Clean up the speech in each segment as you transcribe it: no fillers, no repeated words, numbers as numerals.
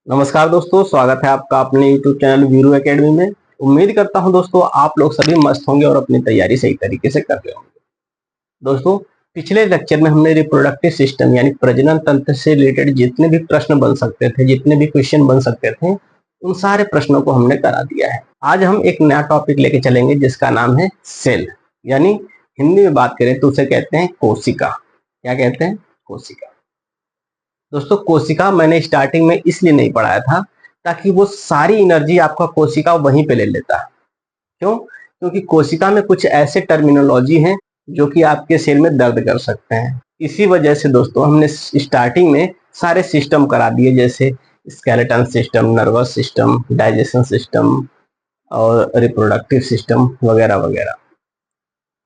नमस्कार दोस्तों, स्वागत है आपका अपने YouTube चैनल वीरू एकेडमी में। उम्मीद करता हूं दोस्तों आप लोग सभी मस्त होंगे और अपनी तैयारी सही तरीके से कर रहे होंगे। दोस्तों, पिछले लेक्चर में हमने रिप्रोडक्टिव सिस्टम यानी प्रजनन तंत्र से रिलेटेड जितने भी प्रश्न बन सकते थे, जितने भी क्वेश्चन बन सकते थे, उन सारे प्रश्नों को हमने करा दिया है। आज हम एक नया टॉपिक लेके चलेंगे जिसका नाम है सेल, यानी हिंदी में बात करें तो उसे कहते हैं कोशिका। क्या कहते हैं? कोशिका। दोस्तों, कोशिका मैंने स्टार्टिंग में इसलिए नहीं पढ़ाया था ताकि वो सारी एनर्जी आपका कोशिका वहीं पे ले लेता है। क्यों? क्योंकि कोशिका में कुछ ऐसे टर्मिनोलॉजी हैं जो कि आपके सेल में दर्द कर सकते हैं। इसी वजह से दोस्तों हमने स्टार्टिंग में सारे सिस्टम करा दिए, जैसे skeleton system, nervous system, digestion system और रिप्रोडक्टिव सिस्टम वगैरह वगैरह।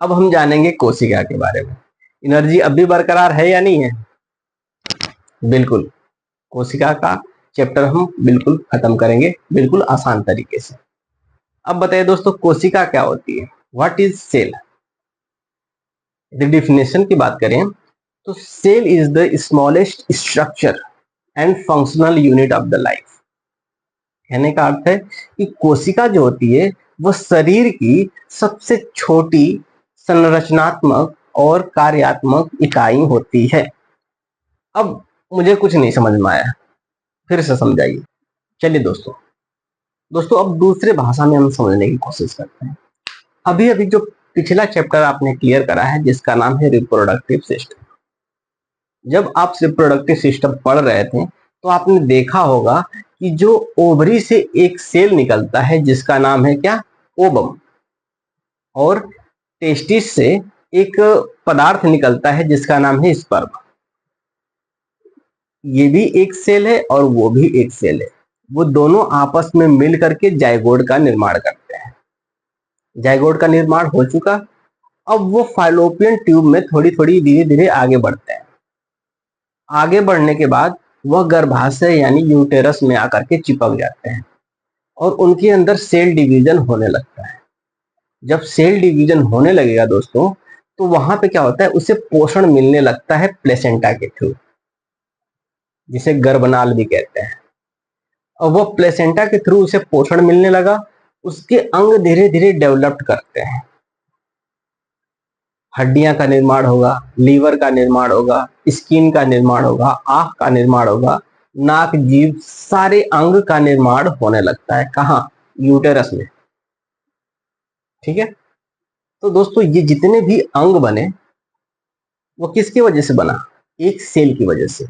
अब हम जानेंगे कोशिका के बारे में। एनर्जी अब भी बरकरार है या नहीं है? बिल्कुल। कोशिका का चैप्टर हम बिल्कुल खत्म करेंगे, बिल्कुल आसान तरीके से। अब बताइए दोस्तों, कोशिका क्या होती है? What is cell? यदि डिफिनेशन की बात करें तो cell is the smallest structure and functional unit of the life. कहने का अर्थ है कि कोशिका जो होती है वह शरीर की सबसे छोटी संरचनात्मक और कार्यात्मक इकाई होती है। अब मुझे कुछ नहीं समझ में आया, फिर से समझाइए। चलिए दोस्तों अब दूसरे भाषा में हम समझने की कोशिश करते हैं। अभी अभी जो पिछला चैप्टर आपने क्लियर करा है जिसका नाम है रिप्रोडक्टिव सिस्टम, जब आप रिप्रोडक्टिव सिस्टम पढ़ रहे थे तो आपने देखा होगा कि जो ओवरी से एक सेल निकलता है जिसका नाम है क्या? ओवम। और टेस्टिस से एक पदार्थ निकलता है जिसका नाम है स्पर्म। ये भी एक सेल है और वो भी एक सेल है। वो दोनों आपस में मिल करके जाइगोट का निर्माण करते हैं। जाइगोट का निर्माण हो चुका, अब वो फाइलोपियन ट्यूब में थोड़ी थोड़ी धीरे धीरे आगे बढ़ते हैं। आगे बढ़ने के बाद वह गर्भाशय यानी यूटेरस में आकर के चिपक जाते हैं और उनके अंदर सेल डिवीजन होने लगता है। जब सेल डिवीजन होने लगेगा दोस्तों, तो वहां पे क्या होता है, उसे पोषण मिलने लगता है प्लेसेंटा के थ्रू, जिसे गर्भनाल भी कहते हैं। और वो प्लेसेंटा के थ्रू उसे पोषण मिलने लगा, उसके अंग धीरे धीरे डेवलप्ड करते हैं। हड्डियां का निर्माण होगा, लीवर का निर्माण होगा, स्किन का निर्माण होगा, आंख का निर्माण होगा, नाक, जीभ, सारे अंग का निर्माण होने लगता है। कहाँ? यूटेरस में। ठीक है। तो दोस्तों ये जितने भी अंग बने वो किसकी वजह से बना? एक सेल की वजह से।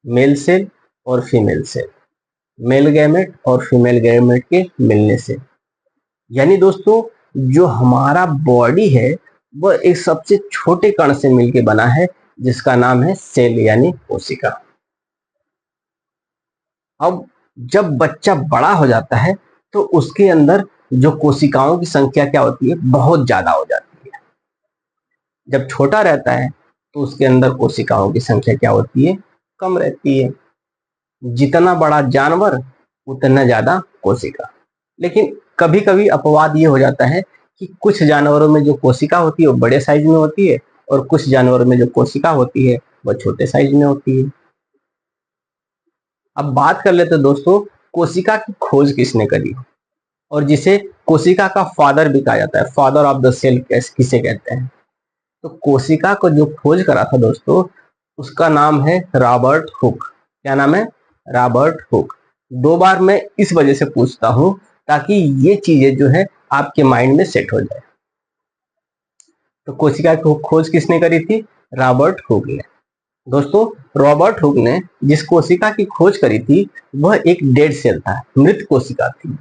मेल सेल और फीमेल सेल, मेल गैमेट और फीमेल गैमेट के मिलने से। यानी दोस्तों जो हमारा बॉडी है वह एक सबसे छोटे कण से मिलकर बना है जिसका नाम है सेल यानी कोशिका। अब जब बच्चा बड़ा हो जाता है तो उसके अंदर जो कोशिकाओं की संख्या क्या होती है? बहुत ज्यादा हो जाती है। जब छोटा रहता है तो उसके अंदर कोशिकाओं की संख्या क्या होती है? कम रहती है। जितना बड़ा जानवर उतना ज्यादा कोशिका। लेकिन कभी कभी अपवाद ये हो जाता है कि कुछ जानवरों में जो कोशिका होती है वो बड़े साइज में होती है और कुछ जानवरों में जो कोशिका होती है वह छोटे साइज में होती है। अब बात कर लेते हैं दोस्तों, कोशिका की खोज किसने करी और जिसे कोशिका का फादर भी कहा जाता है, फादर ऑफ द सेल किसे कहते हैं? तो कोशिका को जो खोज करा था दोस्तों उसका नाम है रॉबर्ट हुक। क्या नाम है? Robert Hooke. दो बार मैं इस वजह से पूछता हूं ताकि ये चीजें जो है आपके माइंड में सेट हो जाए। तो कोशिका की खोज किसने करी थी? रॉबर्ट हुक ने। दोस्तों रॉबर्ट हुक ने जिस कोशिका की खोज करी थी वह एक डेड सेल था, मृत कोशिका थी।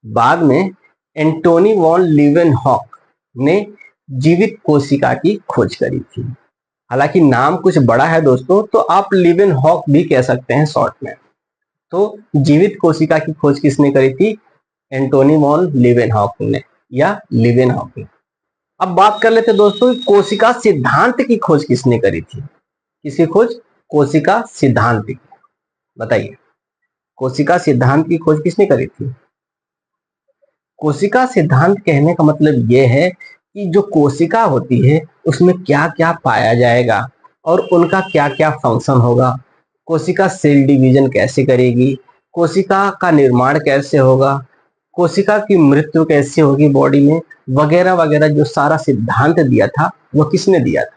बाद में एंटोनी वॉन लीवेनहॉक ने जीवित कोशिका की खोज करी थी। हालांकि नाम कुछ बड़ा है दोस्तों, तो आप लीवेनहॉक भी कह सकते हैं शॉर्ट में। तो जीवित कोशिका की खोज किसने करी थी? एंटोनी वॉन लीवेनहॉक ने या लीवेनहॉक ने। अब बात कर लेते हैं दोस्तों, कोशिका सिद्धांत की खोज किसने करी थी? किसकी खोज? कोशिका सिद्धांत की। बताइए, कोशिका सिद्धांत की खोज किसने करी थी? कोशिका सिद्धांत कहने का मतलब यह है कि जो कोशिका होती है उसमें क्या क्या पाया जाएगा और उनका क्या क्या फंक्शन होगा। कोशिका सेल डिवीजन कैसे करेगी, कोशिका का निर्माण कैसे होगा, कोशिका की मृत्यु कैसे होगी बॉडी में, वगैरह वगैरह जो सारा सिद्धांत दिया था वो किसने दिया था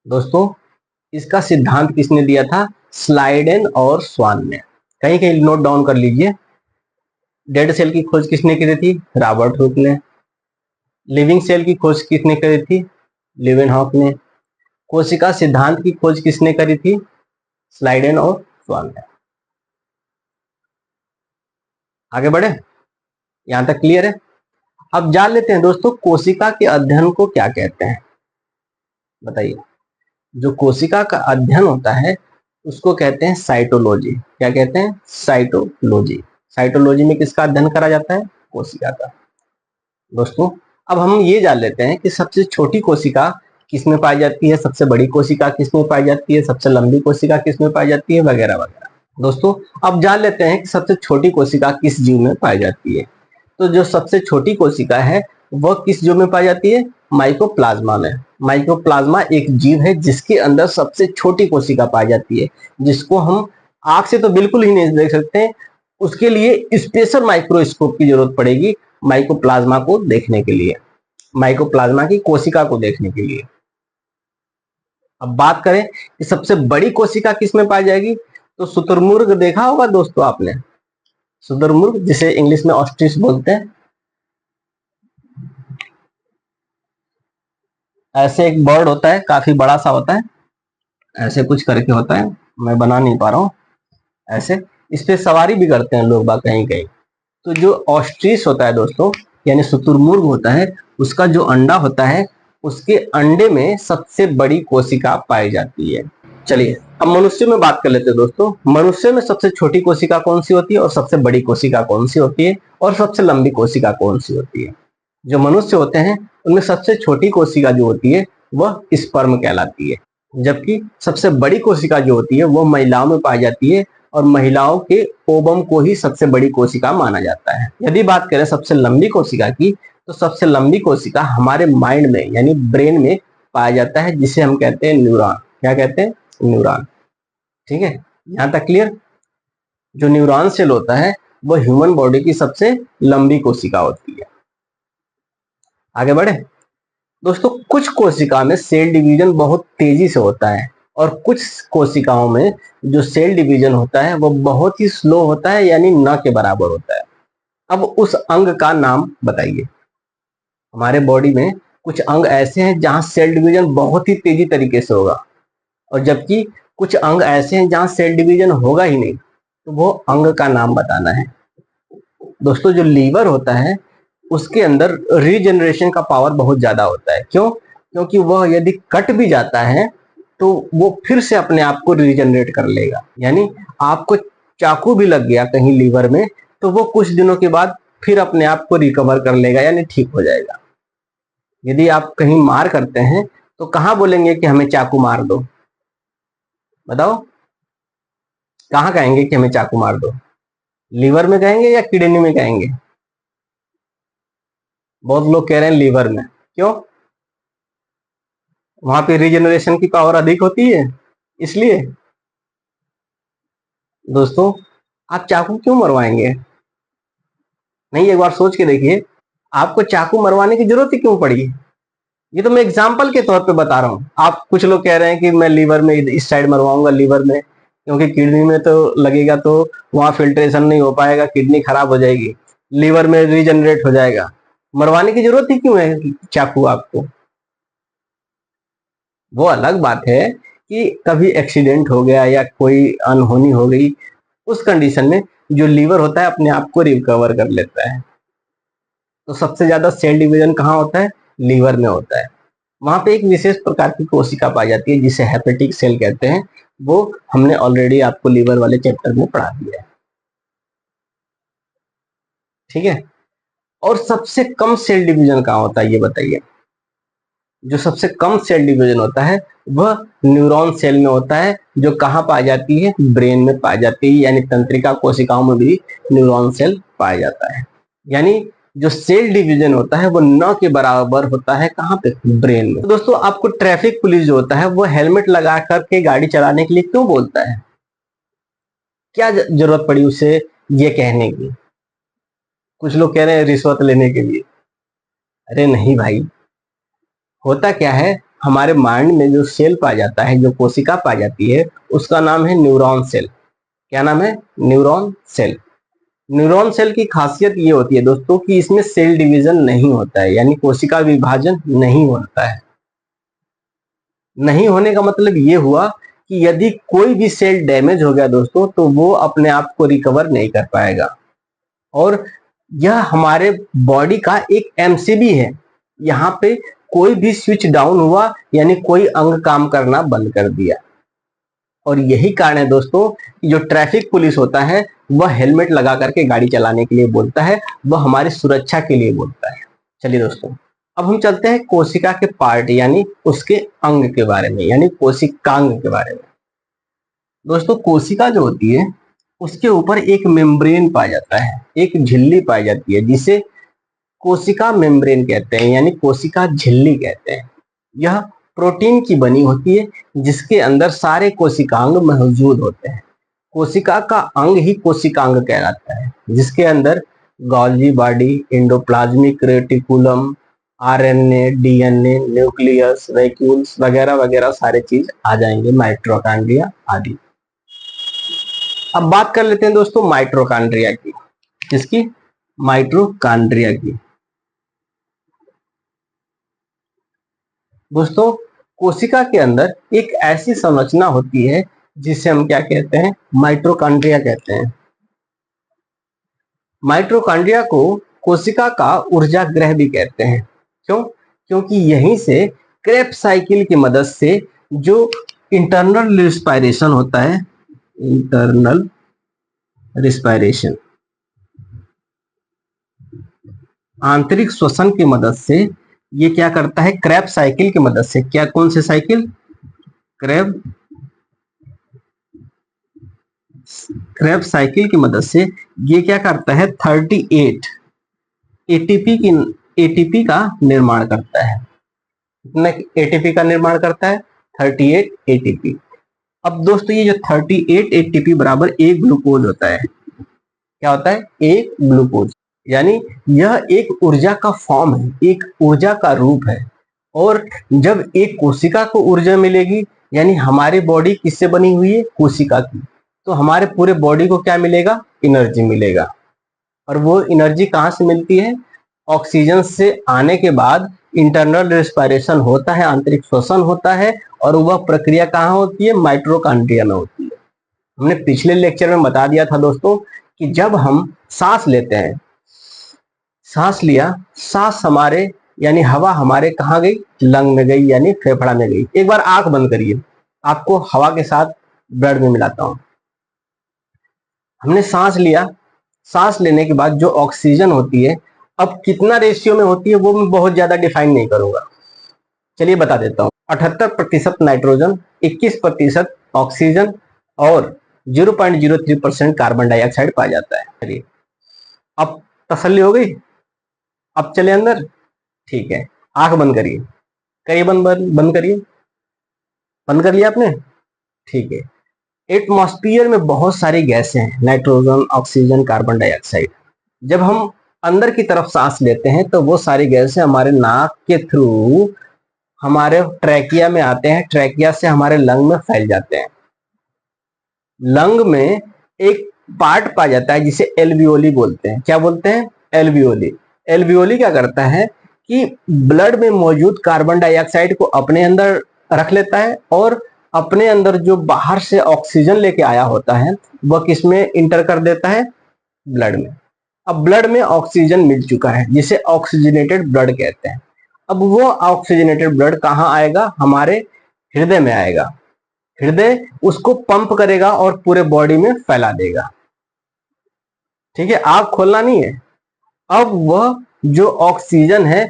दोस्तों? इसका सिद्धांत किसने दिया था? स्लाइडेन और स्वान ने। कहीं कहीं नोट डाउन कर लीजिए। डेड सेल की खोज किसने की थी? रॉबर्ट हुक ने। लिविंग सेल की खोज किसने करी थी? लीवेनहॉक ने। कोशिका सिद्धांत की खोज किसने करी थी? स्लाइडेन और स्वान ने। आगे बढ़े, यहां तक क्लियर है? अब जान लेते हैं दोस्तों कोशिका के अध्ययन को क्या कहते हैं, बताइए। जो कोशिका का अध्ययन होता है उसको कहते हैं साइटोलॉजी। क्या कहते हैं? साइटोलॉजी। साइटोलॉजी में किसका अध्ययन करा जाता है? कोशिका का। दोस्तों अब हम ये जान लेते हैं कि सबसे छोटी कोशिका किसमें पाई जाती है, सबसे बड़ी कोशिका किसमें पाई जाती है, सबसे लंबी कोशिका किसमें पाई जाती है, वगैरह वगैरह। दोस्तों अब जान लेते हैं कि सबसे छोटी कोशिका किस जीव में पाई जाती है। तो जो सबसे छोटी कोशिका है वह किस जीव में पाई जाती है? माइकोप्लाज्मा में। माइकोप्लाज्मा एक जीव है जिसके अंदर सबसे छोटी कोशिका पाई जाती है, जिसको हम आंख से तो बिल्कुल ही नहीं देख सकते, उसके लिए स्पेशल माइक्रोस्कोप की जरूरत पड़ेगी माइकोप्लाज्मा को देखने के लिए, माइकोप्लाज्मा की कोशिका को देखने के लिए। अब बात करें कि सबसे बड़ी कोशिका किसमें पाई जाएगी, तो शुतुरमुर्ग देखा होगा दोस्तों आपने, शुतुरमुर्ग जिसे इंग्लिश में ऑस्ट्रिच बोलते हैं। ऐसे एक बर्ड होता है, काफी बड़ा सा होता है, ऐसे कुछ करके होता है, मैं बना नहीं पा रहा हूँ। ऐसे इस पे सवारी भी करते हैं लोग बाग कहीं कहीं। तो जो ऑस्ट्रिच होता है दोस्तों, यानी शुतुरमुर्ग होता है, उसका जो अंडा होता है उसके अंडे में सबसे बड़ी कोशिका पाई जाती है। चलिए अब मनुष्य में बात कर लेते हैं दोस्तों। मनुष्य में सबसे छोटी कोशिका कौन सी होती है और सबसे बड़ी कोशिका कौन सी होती है और सबसे लंबी कोशिका कौन सी होती है? जो मनुष्य होते हैं उनमें सबसे छोटी कोशिका जो होती है वह स्पर्म कहलाती है, जबकि सबसे बड़ी कोशिका जो होती है वह महिलाओं में पाई जाती है और महिलाओं के ओवम को ही सबसे बड़ी कोशिका माना जाता है। यदि बात करें सबसे लंबी कोशिका की, तो सबसे लंबी कोशिका हमारे माइंड में यानी ब्रेन में पाया जाता है, जिसे हम कहते हैं न्यूरॉन। क्या कहते हैं? न्यूरॉन। ठीक है, यहां तक क्लियर? जो न्यूरॉन सेल होता है वह ह्यूमन बॉडी की सबसे लंबी कोशिका होती है। आगे बढ़े दोस्तों, कुछ कोशिका में सेल डिवीजन बहुत तेजी से होता है और कुछ कोशिकाओं में जो सेल डिवीजन होता है वो बहुत ही स्लो होता है, यानी न के बराबर होता है। अब उस अंग का नाम बताइए। हमारे बॉडी में कुछ अंग ऐसे हैं जहां सेल डिवीजन बहुत ही तेजी तरीके से होगा, और जबकि कुछ अंग ऐसे हैं जहां सेल डिवीजन होगा ही नहीं। तो वो अंग का नाम बताना है दोस्तों। जो लीवर होता है उसके अंदर रीजनरेशन का पावर बहुत ज्यादा होता है। क्यों? क्योंकि वह यदि कट भी जाता है तो वो फिर से अपने आप को रीजनरेट कर लेगा। यानी आपको चाकू भी लग गया कहीं लीवर में तो वो कुछ दिनों के बाद फिर अपने आप को रिकवर कर लेगा, यानी ठीक हो जाएगा। यदि आप कहीं मार करते हैं तो कहाँ बोलेंगे कि हमें चाकू मार दो? बताओ, कहाँ कहेंगे कि हमें चाकू मार दो? लीवर में कहेंगे या किडनी में कहेंगे? बहुत लोग कह रहे हैं लीवर में। क्यों? वहां पे रीजनरेशन की पावर अधिक होती है, इसलिए। दोस्तों आप चाकू क्यों मरवाएंगे? नहीं, एक बार सोच के देखिए, आपको चाकू मरवाने की जरूरत ही क्यों पड़ी? ये तो मैं एग्जाम्पल के तौर पे बता रहा हूँ। आप कुछ लोग कह रहे हैं कि मैं लीवर में इस साइड मरवाऊंगा, लीवर में, क्योंकि किडनी में तो लगेगा तो वहां फिल्ट्रेशन नहीं हो पाएगा, किडनी खराब हो जाएगी, लीवर में रीजनरेट हो जाएगा। मरवाने की जरूरत ही क्यों है चाकू आपको? वो अलग बात है कि कभी एक्सीडेंट हो गया या कोई अनहोनी हो गई, उस कंडीशन में जो लीवर होता है अपने आप को रिकवर कर लेता है। तो सबसे ज्यादा सेल डिवीजन कहाँ होता है? लीवर में होता है। वहां पे एक विशेष प्रकार की कोशिका पाई जाती है जिसे हेपेटिक सेल कहते हैं। वो हमने ऑलरेडी आपको लीवर वाले चैप्टर में पढ़ा दिया है। ठीक है, और सबसे कम सेल डिवीजन कहाँ होता है ये बताइए। जो सबसे कम सेल डिवीजन होता है वह न्यूरॉन सेल में होता है, जो कहाँ पाई जाती है? ब्रेन में पाई जाती है, यानी तंत्रिका कोशिकाओं में भी न्यूरॉन सेल पाया जाता है। यानी जो सेल डिवीजन होता है वो 9 के बराबर होता है। कहाँ पे? ब्रेन में। तो दोस्तों आपको ट्रैफिक पुलिस जो होता है वो हेलमेट लगा करके गाड़ी चलाने के लिए क्यों बोलता है? क्या जरूरत पड़ी उसे ये कहने की? कुछ लोग कह रहे हैं रिश्वत लेने के लिए। अरे नहीं भाई, होता क्या है, हमारे माइंड में जो सेल पाया जाता है, जो कोशिका पाई जाती है, उसका नाम है न्यूरॉन सेल। क्या नाम है? Neuron cell. न्यूरॉन सेल की खासियत ये होती है दोस्तों कि इसमें सेल डिवीजन नहीं होता है, यानी कोशिका विभाजन नहीं होता है। नहीं होने का मतलब ये हुआ कि यदि कोई भी सेल डैमेज हो गया दोस्तों, तो वो अपने आप को रिकवर नहीं कर पाएगा। और यह हमारे बॉडी का एक एमसीबी है। यहाँ पे कोई भी स्विच डाउन हुआ यानी कोई अंग काम करना बंद कर दिया। और यही कारण है दोस्तों कि जो ट्रैफिक पुलिस होता है वह हेलमेट लगा करके गाड़ी चलाने के लिए बोलता है, वह हमारी सुरक्षा के लिए बोलता है। चलिए दोस्तों, अब हम चलते हैं कोशिका के पार्ट यानी उसके अंग के बारे में, यानी कोशिकांग के बारे में। दोस्तों कोशिका जो होती है उसके ऊपर एक मेम्ब्रेन पाया जाता है, एक झिल्ली पाई जाती है, जिसे कोशिका मेम्ब्रेन कहते हैं, यानी कोशिका झिल्ली कहते हैं। यह प्रोटीन की बनी होती है जिसके अंदर सारे कोशिकांग मौजूद होते हैं। कोशिका का अंग ही कोशिकांग कहलाता है, जिसके अंदर Golgi body, endoplasmic reticulum, RNA, DNA, nucleus, vacuoles वगैरह वगैरह सारे चीज आ जाएंगे, माइटोकॉन्ड्रिया आदि। अब बात कर लेते हैं दोस्तों माइटोकॉन्ड्रिया की। किसकी? माइटोकॉन्ड्रिया की। दोस्तों कोशिका के अंदर एक ऐसी संरचना होती है जिसे हम क्या कहते हैं? माइटोकॉन्ड्रिया कहते हैं। माइटोकॉन्ड्रिया को कोशिका का ऊर्जा गृह भी कहते हैं। क्यों? क्योंकि यहीं से क्रेब्स साइकिल की मदद से जो इंटरनल रिस्पायरेशन होता है, इंटरनल रिस्पायरेशन, आंतरिक श्वसन की मदद से ये क्या करता है? क्रेब्स साइकिल की मदद से। क्या? कौन से साइकिल? क्रेब्स साइकिल की मदद से ये क्या करता है? 38 एटीपी का निर्माण करता है। कितना एटीपी का निर्माण करता है? 38 एटीपी। अब दोस्तों ये जो 38 एटीपी बराबर एक ग्लूकोज होता है। क्या होता है? एक ग्लूकोज। यानी यह एक ऊर्जा का फॉर्म है, एक ऊर्जा का रूप है। और जब एक कोशिका को ऊर्जा मिलेगी, यानी हमारी बॉडी किससे बनी हुई है? कोशिका की, तो हमारे पूरे बॉडी को क्या मिलेगा? एनर्जी मिलेगा। और वो एनर्जी कहाँ से मिलती है? ऑक्सीजन से आने के बाद इंटरनल रेस्पिरेशन होता है, आंतरिक श्वसन होता है, और वह प्रक्रिया कहाँ होती है? माइटोकॉन्ड्रिया में होती है। हमने पिछले लेक्चर में बता दिया था दोस्तों कि जब हम सांस लेते हैं, सांस लिया, सांस हमारे यानी हवा हमारे कहाँ गई? लंग में गई, यानी फेफड़ा में गई। एक बार आंख बंद करिए, आपको हवा के साथ ब्लड में मिलाता हूं। हमने सांस लिया, सांस लेने के बाद जो ऑक्सीजन होती है, अब कितना रेशियो में होती है वो मैं बहुत ज्यादा डिफाइन नहीं करूंगा, चलिए बता देता हूँ। 78% नाइट्रोजन, 21% ऑक्सीजन और 0.03% कार्बन डाइऑक्साइड पाया जाता है। चलिए अब तसल्ली हो गई, अब चले अंदर। ठीक है, आंख बंद करिए, करिए बंद करिए। बंद कर लिया आपने? ठीक है। एटमॉस्फेयर में बहुत सारी गैसें हैं, नाइट्रोजन, ऑक्सीजन, कार्बन डाइऑक्साइड। जब हम अंदर की तरफ सांस लेते हैं तो वो सारी गैसें हमारे नाक के थ्रू हमारे ट्रैकिया में आते हैं, ट्रैकिया से हमारे लंग में फैल जाते हैं। लंग में एक पार्ट पाया जाता है जिसे एल्वियोली बोलते हैं। क्या बोलते हैं? एल्वियोली। एल्वियोली क्या करता है कि ब्लड में मौजूद कार्बन डाइऑक्साइड को अपने अंदर रख लेता है, और अपने अंदर जो बाहर से ऑक्सीजन लेके आया होता है वह किसमें इंटर कर देता है? ब्लड में। अब ब्लड में ऑक्सीजन मिल चुका है जिसे ऑक्सीजनेटेड ब्लड कहते हैं। अब वो ऑक्सीजनेटेड ब्लड कहाँ आएगा? हमारे हृदय में आएगा। हृदय उसको पंप करेगा और पूरे बॉडी में फैला देगा। ठीक है, आंख खोलना नहीं है। अब वह जो ऑक्सीजन है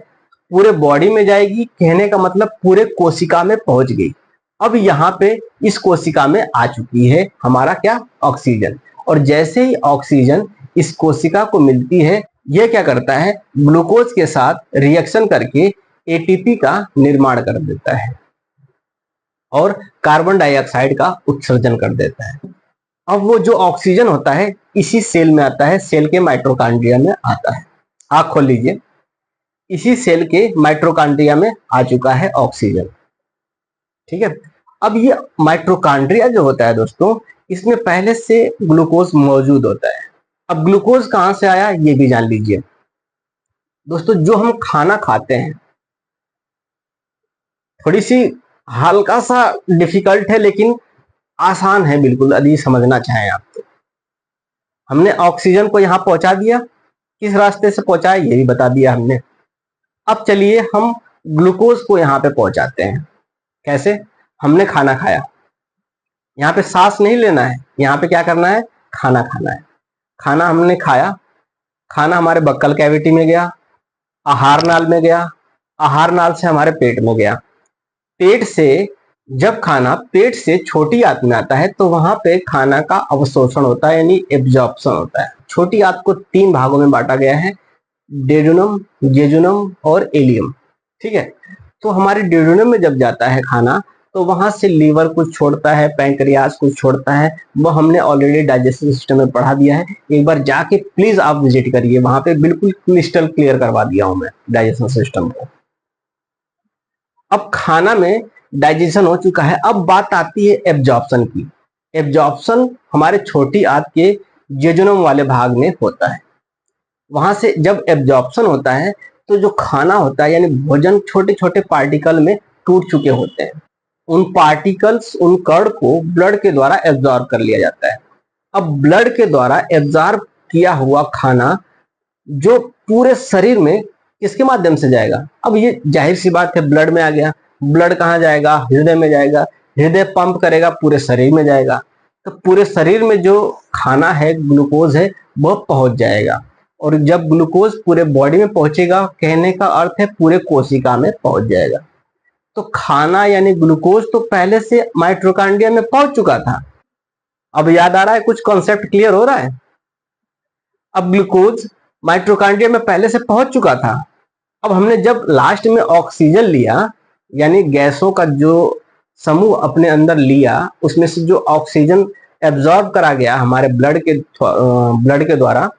पूरे बॉडी में जाएगी, कहने का मतलब पूरे कोशिका में पहुंच गई। अब यहाँ पे इस कोशिका में आ चुकी है हमारा क्या? ऑक्सीजन। और जैसे ही ऑक्सीजन इस कोशिका को मिलती है, ये क्या करता है, ग्लूकोज के साथ रिएक्शन करके एटीपी का निर्माण कर देता है और कार्बन डाइऑक्साइड का उत्सर्जन कर देता है। अब वो जो ऑक्सीजन होता है इसी सेल में आता है, सेल के माइटोकॉन्ड्रिया में आता है। आंख खोल लीजिए, इसी सेल के माइटोकॉन्ड्रिया में आ चुका है ऑक्सीजन। ठीक है, अब ये माइटोकॉन्ड्रिया जो होता है दोस्तों, इसमें पहले से ग्लूकोज मौजूद होता है। अब ग्लूकोज कहां से आया ये भी जान लीजिए दोस्तों। जो हम खाना खाते हैं, थोड़ी सी हल्का सा डिफिकल्ट है लेकिन आसान है बिल्कुल, यदि समझना चाहें आप तो। हमने ऑक्सीजन को यहां पहुंचा दिया, किस रास्ते से पहुंचाया ये भी बता दिया हमने। अब चलिए हम ग्लूकोज को यहां पे पहुंचाते हैं। कैसे? हमने खाना खाया, यहाँ पे सांस नहीं लेना है, यहाँ पे क्या करना है, खाना खाना है। खाना हमने खाया, खाना हमारे बक्कल कैविटी में गया, आहार नाल में गया, आहार नाल से हमारे पेट में गया। पेट से जब खाना पेट से छोटी आंत में आता है तो वहां पे खाना का अवशोषण होता है, यानी एब्जॉर्प्शन होता है। छोटी आंत को 3 भागों में बांटा गया है, डेड्यूनम, जेजुनम और एलियम। ठीक है, तो हमारे डेड्यूनम में जब जाता है खाना तो वहां से लीवर कुछ छोड़ता है, पैंक्रियाज कुछ छोड़ता है, वो हमने ऑलरेडी डाइजेस्टिव सिस्टम में पढ़ा दिया है। एक बार जाके प्लीज आप विजिट करिए, वहां पे बिल्कुल क्रिस्टल क्लियर करवा दिया हूं मैं डाइजेशन सिस्टम को। अब खाना में डाइजेशन हो चुका है, अब बात आती है एब्जॉर्प्शन की। एब्जॉर्प्शन हमारे छोटी आंत के जेजुनम वाले भाग में होता है। वहां से जब एब्जॉर्प्शन होता है तो जो खाना होता है यानी भोजन छोटे छोटे पार्टिकल में टूट चुके होते हैं। उन पार्टिकल्स, उन कण को ब्लड के द्वारा एब्जॉर्ब कर लिया जाता है। अब ब्लड के द्वारा एब्जॉर्ब किया हुआ खाना जो पूरे शरीर में किसके माध्यम से जाएगा? अब ये जाहिर सी बात है, ब्लड में आ गया। ब्लड कहाँ जाएगा? हृदय में जाएगा। हृदय पंप करेगा, पूरे शरीर में जाएगा। तो पूरे शरीर में जो खाना है, ग्लूकोज है, वह पहुंच जाएगा। और जब ग्लूकोज पूरे बॉडी में पहुंचेगा, कहने का अर्थ है पूरे कोशिका में पहुंच जाएगा। तो खाना यानी ग्लूकोज तो पहले से माइटोकॉन्ड्रिया में पहुंच चुका था। अब याद आ रहा है, कुछ कॉन्सेप्ट क्लियर हो रहा है। अब ग्लूकोज माइटोकॉन्ड्रिया में पहले से पहुंच चुका था। अब हमने जब लास्ट में ऑक्सीजन लिया, यानी गैसों का जो समूह अपने अंदर लिया, उसमें से जो ऑक्सीजन एब्जॉर्ब करा गया हमारे ब्लड के द्वारा,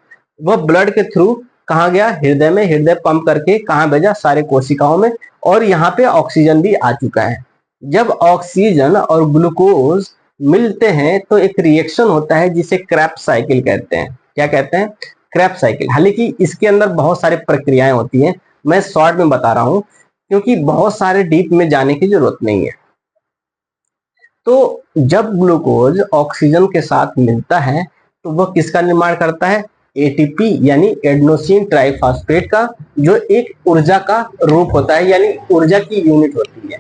वह ब्लड के थ्रू कहाँ गया? हृदय में। हृदय पंप करके कहाँ भेजा? सारे कोशिकाओं में। और यहाँ पे ऑक्सीजन भी आ चुका है। जब ऑक्सीजन और ग्लूकोज मिलते हैं तो एक रिएक्शन होता है जिसे क्रेब्स साइकिल कहते हैं। क्या कहते हैं? Krebs cycle. हालांकि इसके अंदर बहुत सारी प्रक्रियाएं होती हैं, मैं शॉर्ट में बता रहा हूं क्योंकि बहुत सारे डीप में जाने की जरूरत नहीं है। तो जब ग्लूकोज ऑक्सीजन के साथ मिलता है तो वह किसका निर्माण करता है? एटीपी यानी एडेनोसिन ट्राइफॉस्फेट का, जो एक ऊर्जा का रूप होता है, यानी ऊर्जा की यूनिट होती है।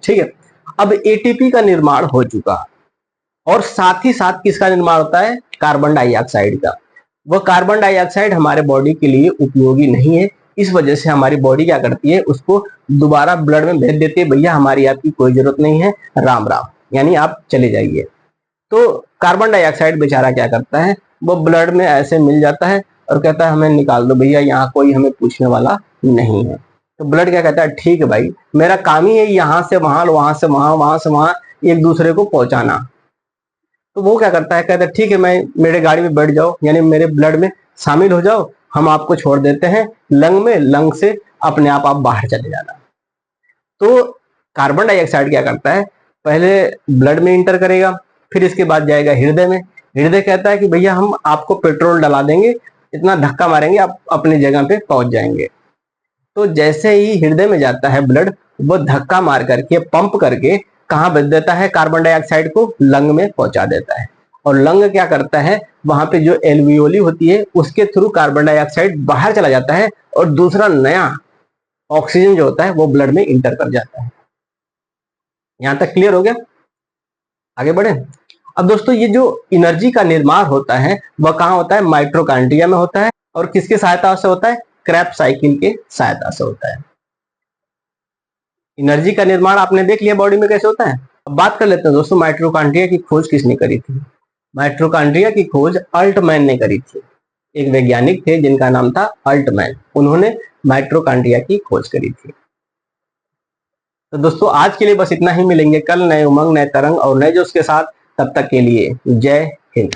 ठीक है, अब एटीपी का निर्माण हो चुका और साथ ही साथ किसका निर्माण होता है? कार्बन डाइऑक्साइड का। वह कार्बन डाइऑक्साइड हमारे बॉडी के लिए उपयोगी नहीं है, इस वजह से हमारी बॉडी क्या करती है? उसको दोबारा ब्लड में भेज देती है, भैया हमारी आपकी कोई जरूरत नहीं है, राम राम, यानी आप चले जाइए। तो कार्बन डाइऑक्साइड बेचारा क्या करता है? वो ब्लड में ऐसे मिल जाता है और कहता है हमें निकाल दो भैया, यहाँ कोई हमें पूछने वाला नहीं है। तो ब्लड क्या कहता है? ठीक है भाई, मेरा काम ही है यहाँ से वहां, वहां से वहां, वहां से वहां एक दूसरे को पहुंचाना। तो वो क्या करता है? कहता है ठीक है, मैं मेरे गाड़ी में बैठ जाओ, यानी मेरे ब्लड में शामिल हो जाओ, हम आपको छोड़ देते हैं लंग में, लंग से अपने आप बाहर चले जाना। तो कार्बन डाइऑक्साइड क्या करता है? पहले ब्लड में इंटर करेगा, फिर इसके बाद जाएगा हृदय में। हृदय कहता है कि भैया हम आपको पेट्रोल डला देंगे, इतना धक्का मारेंगे आप अपनी जगह पे पहुंच जाएंगे। तो जैसे ही हृदय में जाता है ब्लड, वो धक्का मार करके, पंप करके कहाँ भेज देता है? कार्बन डाइऑक्साइड को लंग में पहुंचा देता है। और लंग क्या करता है? वहां पे जो एल्वियोली होती है उसके थ्रू कार्बन डाइऑक्साइड बाहर चला जाता है और दूसरा नया ऑक्सीजन जो होता है वो ब्लड में इंटर कर जाता है। यहां तक क्लियर हो गया? आगे बढ़े। अब दोस्तों ये जो एनर्जी का निर्माण होता है वह कहाँ होता है? माइटोकॉन्ड्रिया में होता है। और किसके सहायता से होता है? क्रेब्स साइकिल के सहायता से होता है। एनर्जी का निर्माण आपने देख लिया बॉडी में कैसे होता है। अब बात कर लेते हैं दोस्तों, माइटोकॉन्ड्रिया की खोज किसने करी थी? माइटोकॉन्ड्रिया की खोज अल्टमैन ने करी थी। एक वैज्ञानिक थे जिनका नाम था अल्टमैन। उन्होंने माइटोकॉन्ड्रिया की खोज करी थी। तो दोस्तों आज के लिए बस इतना ही। मिलेंगे कल नए उमंग, नए तरंग और नए जोश के साथ। तब तक के लिए जय हिंद।